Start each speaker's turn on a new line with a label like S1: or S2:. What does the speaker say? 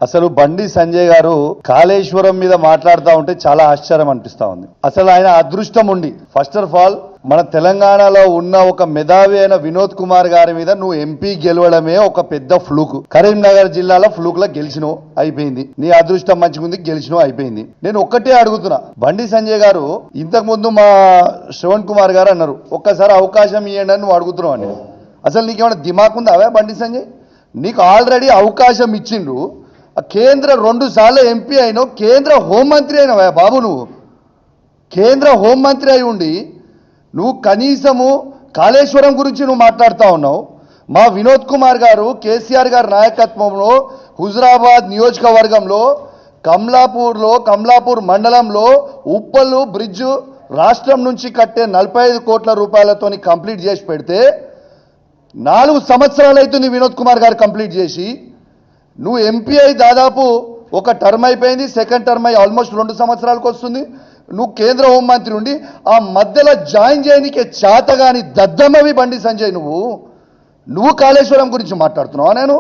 S1: అసలు బండి సంజయ్ గారు కాళేశ్వరం మీద మాట్లాడుతూ ఉంటే చాలా ఆశ్చర్యం అనిపిస్తా ఉంది. అసలు ఆయన అదృష్టం ఉండి ఫస్ట్ ఆఫ్ ఆల్ మన తెలంగాణలో ఉన్న ఒక మేధావి అయిన వినోద్ కుమార్ గారి మీద నువ్వు ఎంపీ గెలవడమే ఒక పెద్ద ఫ్లూక్. కరీంనగర్ జిల్లాలో ఫ్లూక్ లో గెలిచినావు, అయిపోయింది. నీ అదృష్టం మంచిగుంది, గెలిచినావు, అయిపోయింది. నేను ఒక్కటే అడుగుతున్నా, బండి సంజయ్ గారు ఇంతకు ముందు మా శ్రవణ్ కుమార్ గారు అన్నారు ఒక్కసారి అవకాశం ఇవ్వండి అని నువ్వు అడుగుతున్నావు అని. అసలు నీకేమైనా దిమాక్ ఉందా బండి సంజయ్? నీకు ఆల్రెడీ అవకాశం ఇచ్చిండు. కేంద్ర 2 సార్లు ఎంపీ అయినావు, కేంద్ర హోంమంత్రి అయినావా బాబు. నువ్వు కేంద్ర హోంమంత్రి అయి ఉండి నువ్వు కనీసము కాళేశ్వరం గురించి నువ్వు మాట్లాడుతూ ఉన్నావు. మా వినోద్ కుమార్ గారు కేసీఆర్ గారి నాయకత్వంలో హుజురాబాద్ నియోజకవర్గంలో కమలాపూర్ మండలంలో ఉప్పల్ బ్రిడ్జ్ రాష్ట్రం నుంచి కట్టే 45 కోట్ల రూపాయలతో కంప్లీట్ చేసి పెడితే 4 సంవత్సరాలు అవుతుంది వినోద్ కుమార్ గారు కంప్లీట్ చేసి. నువ్వు ఎంపీ అయి దాదాపు ఒక టర్మ్ అయిపోయింది, సెకండ్ టర్మ్ అయి ఆల్మోస్ట్ 2 సంవత్సరాలకు వస్తుంది. నువ్వు కేంద్ర హోంమంత్రి ఉండి ఆ మధ్యలో జాయిన్ చేయనికే చేతగాని దద్దమ్మవి బండి సంజయ్. నువ్వు కాళేశ్వరం గురించి మాట్లాడుతున్నావా? నేను